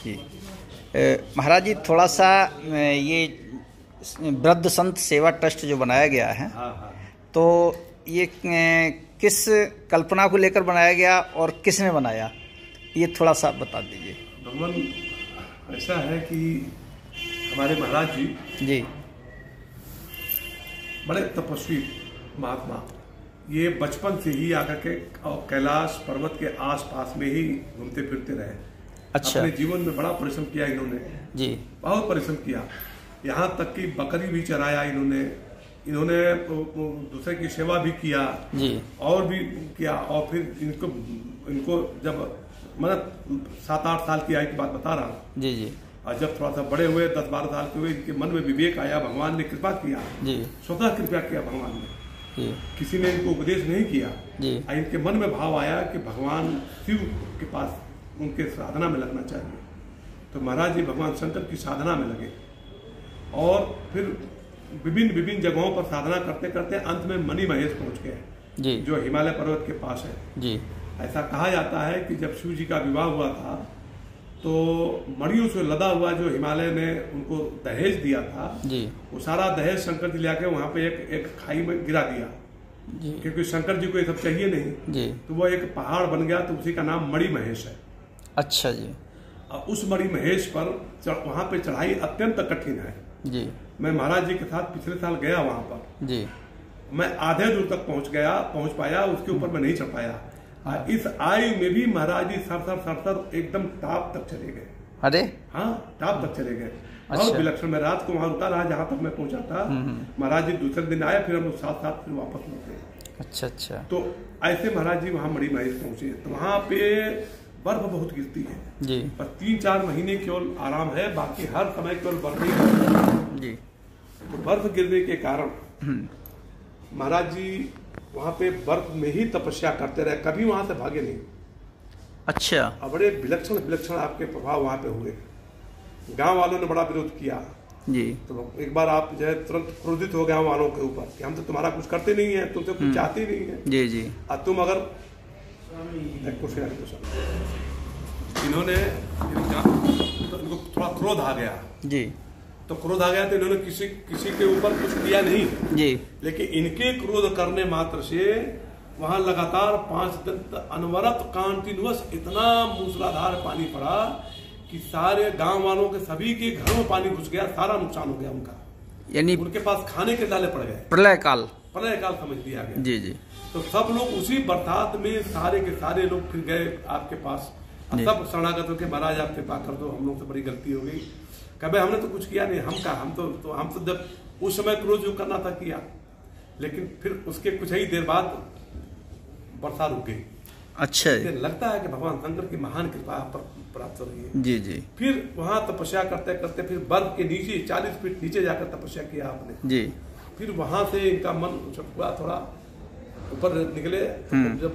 जी। महाराज जी, थोड़ा सा ये वृद्ध संत सेवा ट्रस्ट जो बनाया गया है, तो ये किस कल्पना को लेकर बनाया गया और किसने बनाया, ये थोड़ा सा बता दीजिए। भगवान ऐसा है कि हमारे महाराज जी बड़े तपस्वी महात्मा, ये बचपन से ही आकर के कैलाश पर्वत के आसपास में ही घूमते फिरते रहे। अच्छा। अपने जीवन में बड़ा परिश्रम किया इन्होंने जी, बहुत परिश्रम किया। यहाँ तक कि बकरी भी चराया इन्होंने दूसरे की सेवा भी किया जी, और भी किया। और फिर इनको जब मतलब 7-8 साल की आयु की बात बता रहा हूँ जी जी, और जब थोड़ा सा बड़े हुए 10-12 साल के हुए, इनके मन में विवेक आया, भगवान ने कृपा किया जी, स्वतः कृपा किया भगवान ने जी। किसी ने इनको उपदेश नहीं किया जी। इनके मन में भाव आया कि भगवान शिव के पास उनके साधना में लगना चाहिए, तो महाराज जी भगवान शंकर की साधना में लगे और फिर विभिन्न जगहों पर साधना करते करते अंत में मणि महेश पहुंच गए जी, जो हिमालय पर्वत के पास है जी। ऐसा कहा जाता है कि जब शिव जी का विवाह हुआ था तो मणियों से लदा हुआ जो हिमालय ने उनको दहेज दिया था जी, वो सारा दहेज शंकर जी लाके वहां पे एक खाई में गिरा दिया जी, क्योंकि शंकर जी को ये सब चाहिए नहीं जी, तो वो एक पहाड़ बन गया, तो उसी का नाम मणि महेश है। अच्छा जी। और उस मणि महेश पर वहां पे चढ़ाई अत्यंत कठिन है जी। मैं महाराज जी के साथ पिछले साल गया वहां पर जी, मैं आधे दूर तक पहुंच पाया, उसके ऊपर मैं नहीं चढ़ पाया। इस आयु में भी महाराज जी सर एकदम टॉप तक चले गए। अरे हाँ, टॉप तक चले गए। बहुत विलक्षण। मैं रात को वहां रुका रहा जहां तक मैं पहुंचा था। महाराज जी दूसरे दिन आए, फिर हम लोग साथ फिर वापस लौटे। अच्छा अच्छा। तो ऐसे महाराज जी वहां मणि महेश पहुंचे, तो वहां पे बर्फ बहुत गिरती है जी, पर 3-4 महीने केवल आराम है, बाकी हर समय केवल बर्फ ही जी। तो बर्फ गिरने के कारण महाराज जी वहां पे बर्फ में ही तपस्या करते रहे, कभी वहां से भागे नहीं। अच्छा। और बड़े विलक्षण आपके प्रभाव वहां पे हुए। गांव वालों ने बड़ा विरोध किया जी, तो एक बार आप जो है तुरंत क्रोधित हो गांव वालों के ऊपर कि हम तो तुम्हारा कुछ करते नहीं है, तुम तो कुछ चाहते नहीं है जी जी, और तुम अगर इन्होंने तो इनको थोड़ा क्रोध आ गया जी। तो क्रोध आ गया तो इन्होंने किसी के ऊपर कुछ किया नहीं जी, लेकिन इनके क्रोध करने मात्र से वहां लगातार 5 दिन अनवरत कंटिन्यूअस इतना मूसलाधार पानी पड़ा कि सारे गांव वालों के सभी के घरों में पानी घुस गया, सारा नुकसान हो गया उनका, यानी उनके पास खाने के डाले पड़ गए। प्रलय काल समझ लिया गया जी जी। तो सब लोग उसी बरसात में सारे के सारे लोग फिर गए आपके पास, सब शरणागत होकर महाराज आप कृपा कर दो, हम लोग से बड़ी गलती हो गई। कभी हमने तो कुछ किया नहीं, हम तो जब उस समय क्रोध जो करना था किया, लेकिन फिर उसके कुछ ही देर बाद वर्षा रुक गई। अच्छा, लगता है कि भगवान शंकर की महान कृपा प्राप्त हो रही है जी जी। फिर वहां तपस्या करते करते फिर बर्फ के नीचे 40 फीट नीचे जाकर तपस्या किया आपने जी। फिर वहां से इनका मन पूरा थोड़ा ऊपर निकले, जब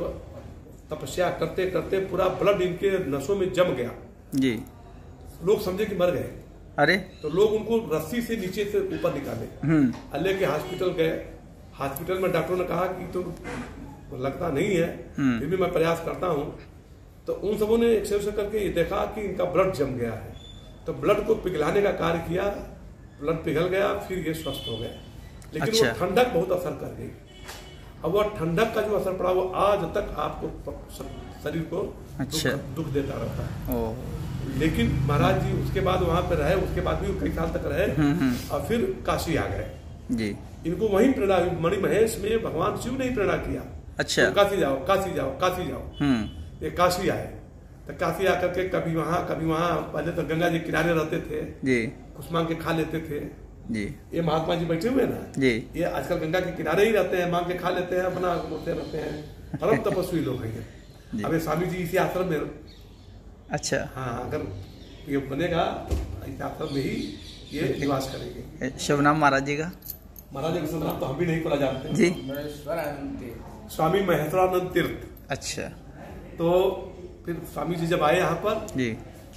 तपस्या करते करते पूरा ब्लड इनके नसों में जम गया जी, लोग समझे कि मर गए। अरे तो लोग उनको रस्सी से नीचे से ऊपर निकाले, लेके हॉस्पिटल गए। हॉस्पिटल में डॉक्टरों ने कहा कि तो लगता नहीं है, फिर भी मैं प्रयास करता हूँ। तो उन सबों ने एक्सरे करके ये देखा कि इनका ब्लड जम गया है, तो ब्लड को पिघलाने का कार्य किया, ब्लड पिघल गया, फिर ये स्वस्थ हो गया। लेकिन वो ठंडक बहुत असर कर गई। अब वो ठंडक का जो असर पड़ा वो आज तक आपको शरीर को दुख देता रहता है। लेकिन महाराज जी उसके बाद वहां पे रहे, उसके बाद भी कई साल तक रहे और फिर काशी आ गए जी। इनको वहीं प्रेरणा, मणि महेश में भगवान शिव ने ही प्रेरणा किया। अच्छा, तो काशी जाओ, काशी जाओ, काशी जाओ। ये काशी आए, तो काशी आकर के कभी वहाँ पहले तो गंगा जी किनारे रहते थे जी, कुछ मांग के खा लेते थे जी। ये महात्मा जी बैठे हुए ना जी, ये आजकल गंगा के किनारे ही रहते हैं, मांग के खा लेते हैं, अपना बोलते रहते हैं, परम तपस्वी लोग हैं। अब स्वामी जी इसी आश्रम में, अच्छा हाँ, अगर ये बनेगा तो इस आश्रम में ही ये निवास करेंगे। शुभ नाम महाराज जी का? महाराज जी का शुभ नाम तो हम भी नहीं पता जानते जी, स्वामी महेश्वरानंद तीर्थ। अच्छा, तो फिर स्वामी जी जब आए यहाँ पर जी,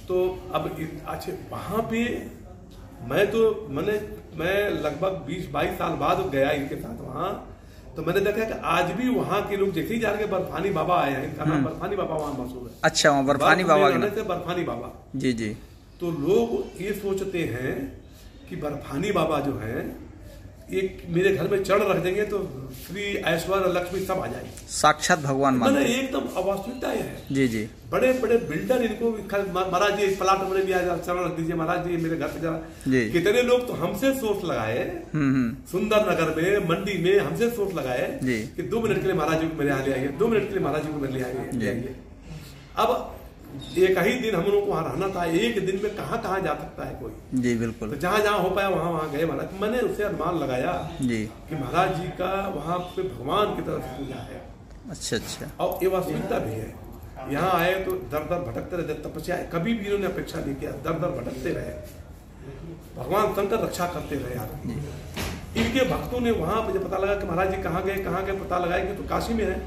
तो अब अच्छे वहां पे मैं लगभग 20-22 साल बाद गया इनके साथ वहाँ, तो मैंने देखा कि आज भी वहाँ के लोग जैसे ही जा रहे बर्फानी बाबा आए हैं, इनका नाम बर्फानी बाबा वहाँ मशहूर है। अच्छा, वहाँ बर्फानी बाबा से बर्फानी बाबा जी जी। तो लोग ये सोचते हैं कि बर्फानी बाबा जो है एक मेरे घर में चढ़ रख देंगे तो श्री ऐश्वर्य लक्ष्मी सब आ जाएगी, साक्षात भगवान मानते हैं। एकदम अवास्तविकता है जी जी। बड़े बड़े बिल्डर इनको महाराज जी प्लाट में भी चढ़ रख दीजिए, महाराज जी मेरे घर पे जरा। कितने लोग तो हमसे सोच लगाए, सुंदर नगर में मंडी में हमसे सोच लगाए कि 2 मिनट के लिए महाराज जी को मेरे यहाँ ले आइए, 2 मिनट के लिए महाराज जी को मेरे ले आइए। अब एक ही दिन हम लोग को वहाँ रहना था, एक दिन में कहाँ जा सकता है कोई जी, बिल्कुल। तो जहाँ हो पाया वहाँ गए महाराज। मैंने उसे अनुमान लगाया जी कि महाराज जी का वहाँ पे भगवान की तरफ पूजा है। अच्छा अच्छा, और ये वास्तविकता भी है। यहाँ आए तो दर दर भटकते रहे, तपस्या कभी भी इन्होंने अपेक्षा नहीं किया, दर दर भटकते रहे, भगवान शंकर रक्षा करते रहे आप। इनके भक्तों ने वहाँ पे जब पता लगा कि महाराज जी कहाँ गए पता लगाए कि तो काशी में है,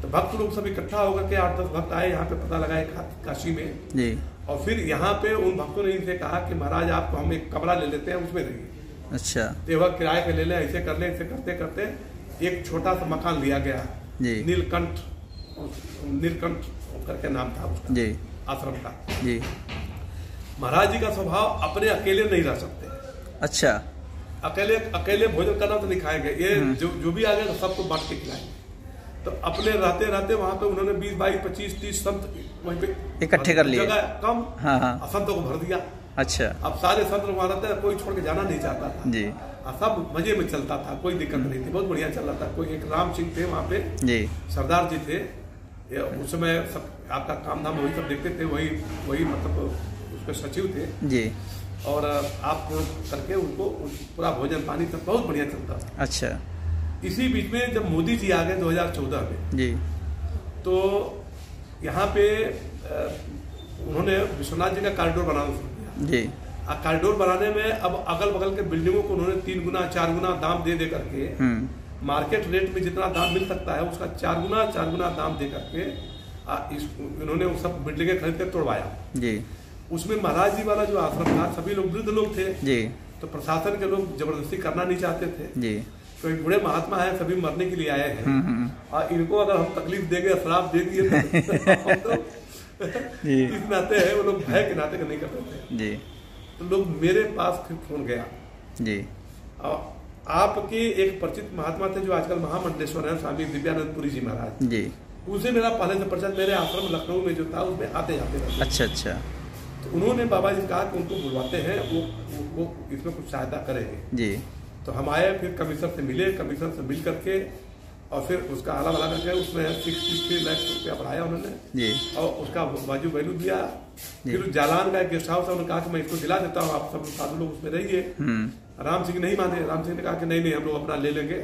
तो भक्त लोग सब इकट्ठा होकर के 8-10 भक्त आए यहाँ पे, पता लगाए काशी में जी। और फिर यहाँ पे उन भक्तों ने इनसे कहा कि महाराज आपको हम एक कमरा ले लेते हैं, उसमें रहिए। अच्छा, तो वह किराए पे ले लें, ऐसे कर ले, ऐसे करते करते एक छोटा सा मकान लिया गया जी, नीलकंठ करके नाम था उसका जी, आश्रम का जी। महाराज जी का स्वभाव अपने अकेले नहीं रह सकते। अच्छा, अकेले भोजन करना तो नहीं खाएंगे, ये जो भी आ गए सबको बांट के खिलाएंगे। तो अपने रहते वहां पे उन्होंने 20, 22, 25, 30 संत वहीं पे इकट्ठे कर लिए, जगह कम हाँ। संतों को भर दिया। अच्छा, अब सारे संत वहां रहते हैं, कोई छोड़ के जाना नहीं चाहता था जी, सब मजे में चलता था, कोई दिक्कत नहीं थी, बहुत बढ़िया चल रहा था। कोई एक राम सिंह थे वहाँ पे जी, सरदार जी थे, उस समय सब आपका काम धाम वही सब देखते थे, वही मतलब उसके सचिव थे जी। और आप करके उनको पूरा भोजन पानी सब बहुत बढ़िया चलता था। अच्छा, इसी बीच में जब मोदी जी आ गए 2014 में जी, तो यहाँ पे उन्होंने विश्वनाथ जी का कॉरिडोर बनाना शुरू किया जी। कॉरिडोर बनाने में अब अगल बगल के बिल्डिंगों को उन्होंने 3 गुना 4 गुना दाम दे करके, मार्केट रेट में जितना दाम मिल सकता है उसका 4 गुना दाम दे करके इन्होंने वो सब बिल्डिंगें खरीद कर तोड़वाया जी। उसमें महाराज जी वाला जो आश्रम था, सभी लोग वृद्ध लोग थे जी, तो प्रशासन के लोग जबरदस्ती करना नहीं चाहते थे जी। तो एक बूढ़े महात्मा है, सभी मरने के लिए आए हैं, और इनको अगर हम तकलीफ देंगे, श्राप दे दिए तो इस नाते है, वो लोग भय के नाते नहीं करते थे जी। तो लोग मेरे पास फिर फोन गया जी। आपके एक परिचित महात्मा थे जो आजकल महामंडलेश्वर है, स्वामी दिव्यानंद पुरी जी महाराज जी, उनसे मेरा पहले से परिचय, मेरे आश्रम लखनऊ में जो था उसमें आते जाते थे। अच्छा अच्छा। तो उन्होंने बाबा जी कहा कि उनको बुलवाते हैं, वो इसमें कुछ सहायता करेंगे जी। तो हम आए, फिर कमिश्नर से मिले, कमिश्नर से मिल करके और फिर उसका आला वाला करके उसमें 63 लाख रुपया बढ़ाया उन्होंने जी। और उसका बाजू वैल्यू दिया। फिर जालान का एक गेस्ट हाउस है, उन्होंने कहा कि मैं इसको दिला देता हूँ, आप सब साधु लोग उसमें रहिए। राम सिंह नहीं माने, राम सिंह ने कहा कि नहीं हम लोग अपना ले लेंगे।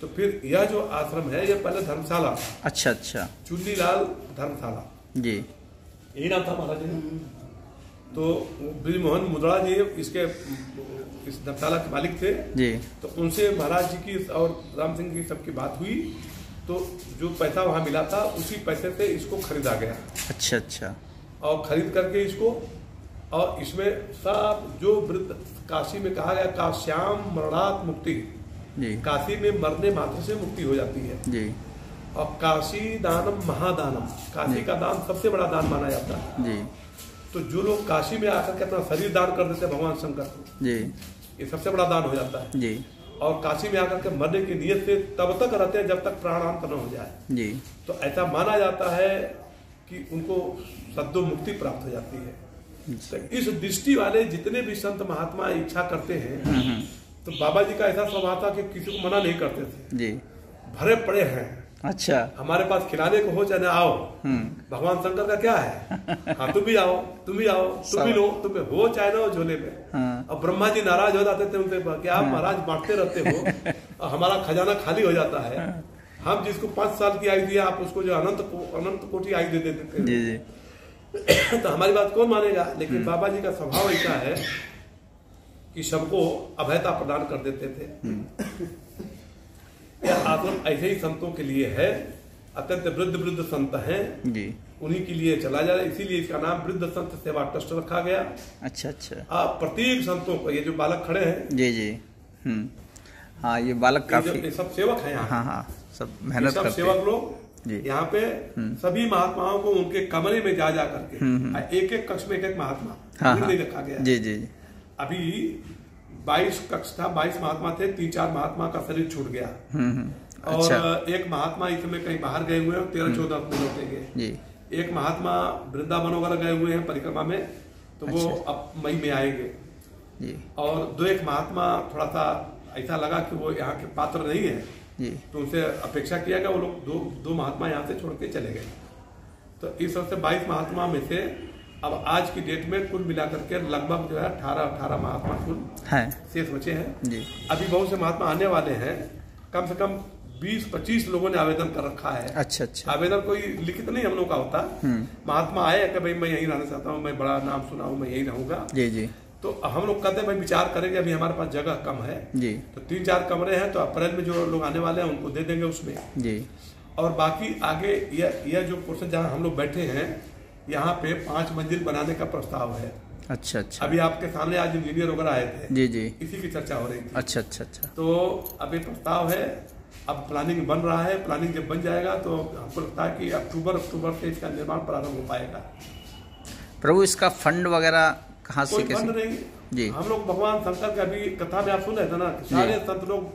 तो फिर यह जो आश्रम है, यह पहले धर्मशाला। अच्छा अच्छा। चुन्नीलाल धर्मशाला जी, यही नाम था महाराज जी। तो ब्रिजमोहन मुद्रा जी इसके इस धर्मशाला के मालिक थे जी। तो उनसे महाराज जी की और राम सिंह की सबकी बात हुई, तो जो पैसा वहां मिला था उसी पैसे से इसको खरीदा गया। अच्छा अच्छा। और खरीद करके इसको, और इसमें सब जो वृद्ध काशी में कहा गया काश्याम मरणात् मुक्ति जी, काशी में मरने मात्र से मुक्ति हो जाती है जी। और काशी दानम महादानम, काशी का दान सबसे बड़ा दान माना जाता है जी। तो जो लोग काशी में आकर के अपना शरीर दान कर देते भगवान शंकर को जी, ये सबसे बड़ा दान हो जाता है जी। और काशी में आकर के मरने की नियत से तब तक रहते हैं जब तक प्राणांत न हो जाए जी। तो ऐसा माना जाता है कि उनको सद्दो मुक्ति प्राप्त हो जाती है। तो इस दृष्टि वाले जितने भी संत महात्मा इच्छा करते हैं, तो बाबा जी का ऐसा स्वभाव था कि किसी को मना नहीं करते थे जी। भरे पड़े हैं, अच्छा, हमारे पास खिलाने को हो चाहे ना आओ, भगवान शंकर का क्या है, हाँ तुम भी आओ, तुम भी आओ, तुम भी लो, तुम हो चाहे ना हो झोले में। अब ब्रह्मा जी नाराज हो जाते थे उनसे कि आप महाराज बांटते रहते हो और हमारा खजाना खाली हो जाता है। हम जिसको 5 साल की आयु दिया, आप उसको जो अनंत कोटि आयु दे देते थे तो हमारी बात कौन मानेगा। लेकिन बाबा जी का स्वभाव ऐसा है कि सबको अभयता प्रदान कर देते थे। यह आश्रम ऐसे ही संतों के लिए है, अत्यंत वृद्ध संत हैं जी, उन्हीं के लिए चला जा रहा है, इसीलिए इसका नाम वृद्ध संत सेवा ट्रस्ट रखा गया। अच्छा अच्छा। प्रत्येक संतों को, ये जो बालक खड़े हैं जी जी, हाँ ये बालक काफी, ये सब सेवक हैं यहाँ, हाँ हाँ सब मेहनत करते हैं, सेवक लोग यहाँ पे सभी महात्माओं को उनके कमरे में जा करके एक एक कक्ष में एक एक महात्मा नहीं रखा गया जी जी। अभी 22 कक्ष था, 22 महात्मा थे, 3-4 महात्मा का शरीर छूट गया और अच्छा। एक महात्मा इस समय कहीं बाहर गए हुए हैं, 13-14 दिन लौटेंगे। एक महात्मा वृंदावन वगैरह गए हुए हैं परिक्रमा में, तो वो अब मई में आएंगे। और 2-1 महात्मा थोड़ा सा ऐसा लगा कि वो यहाँ के पात्र नहीं है, तो उनसे अपेक्षा किया गया, वो लोग 2 महात्मा यहाँ से छोड़ के चले गए। तो इस सबसे 22 महात्मा में से अब आज की डेट में कुल मिलाकर के लगभग जो है 18 महात्मा कुल शेष बचे हैं जी। अभी बहुत से महात्मा आने वाले हैं, कम से कम 20-25 लोगों ने आवेदन कर रखा है। अच्छा अच्छा। आवेदन कोई लिखित नहीं हम लोग का होता, महात्मा आए कि भाई मैं यहीं रहना चाहता हूँ, मैं बड़ा नाम सुना हूँ, मैं यहीं रहूंगा जी जी। तो हम लोग कहते हैं भाई विचार करेंगे, अभी हमारे पास जगह कम है जी, तो 3-4 कमरे हैं, तो अप्रैल में जो लोग आने वाले हैं उनको दे देंगे उसमें जी। और बाकी आगे यह जो पोर्शन जहाँ हम लोग बैठे हैं, यहाँ पे 5 मंजिल बनाने का प्रस्ताव है। अच्छा अच्छा। अभी आपके सामने आज इंजीनियर वगैरह आए थे जी जी, इसी की चर्चा हो रही थी। अच्छा अच्छा अच्छा। तो अभी प्रस्ताव है, अब प्लानिंग बन रहा है, प्लानिंग जब बन जाएगा तो हमको लगता है कि अक्टूबर से इसका निर्माण प्रारंभ हो पाएगा। प्रभु इसका फंड वगैरह कहाँ से कैसे जी? हम लोग भगवान शंकर के अभी कथा में आप सुन रहे थे ना, सारे संत लोग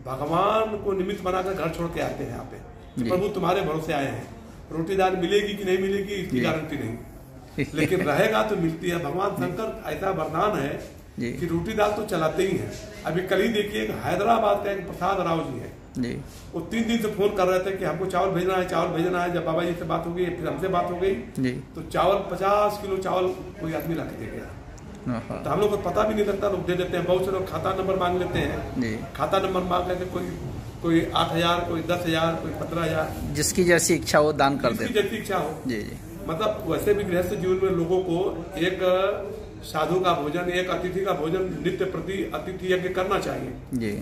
भगवान को निमित्त बनाकर घर छोड़ के आते हैं यहाँ पे, प्रभु तुम्हारे भरोसे आए हैं, रोटी दाल मिलेगी कि नहीं मिलेगी इसकी गारंटी नहीं, लेकिन रहेगा तो मिलती है। भगवान शंकर ऐसा वरदान है कि रोटी दाल तो चलाते ही हैं। अभी कल ही देखिए हैदराबाद का एक प्रसाद राव जी है जी, वो 3 दिन से फोन कर रहे थे कि हमको चावल भेजना है, चावल भेजना है। जब बाबा जी से बात हो गई, फिर हमसे बात हो गई तो चावल 50 किलो चावल कोई आदमी ला के दे गया। तो हम लोग को पता भी नहीं लगता, लोग दे देते हैं। बहुत से लोग खाता नंबर मांग लेते हैं, खाता नंबर मांग लेते, कोई 8,000, कोई 10,000, कोई 15,000, जिसकी जैसी इच्छा हो दान कर दे, जैसी इच्छा हो जी जी। मतलब वैसे भी गृहस्थ जीवन में लोगों को एक साधु का भोजन, एक अतिथि का भोजन, नित्य प्रति अतिथि यज्ञ करना चाहिए जी।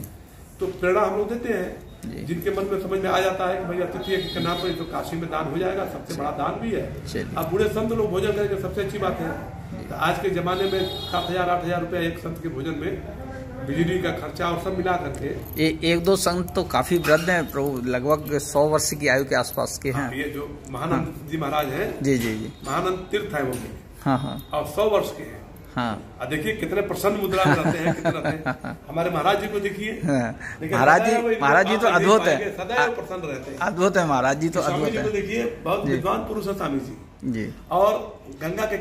तो प्रेरणा हम लोग देते हैं, जिनके मन में समझ में आ जाता है कि भाई अतिथि यज्ञ के नाम पर तो काशी में दान हो जाएगा, सबसे बड़ा दान भी है। अब बूढ़े संत लोग भोजन करेंगे, सबसे अच्छी बात है। तो आज के जमाने में 7,000-8,000 रुपया एक संत के भोजन में बिजली का खर्चा और सब मिला करके। एक दो संत तो काफी वृद्ध हैं प्रभु, लगभग 100 वर्ष की आयु के आसपास के हैं। ये जो महानंद जी महाराज हैं, जी जी जी, महानंद तीर्थ है वो, हाँ हाँ, और 100 वर्ष के हैं। हाँ, देखिए कितने प्रसन्न मुद्रा में रहते हैं, कितने रहते हैं। हमारे महाराज जी को देखिए, महाराज जी तो अद्भुत है, सदैव प्रसन्न रहते हैं, अद्भुत है महाराज जी तो अद्भुत है। देखिए बहुत विद्वान पुरुष है स्वामी जी, जी। और गंगा के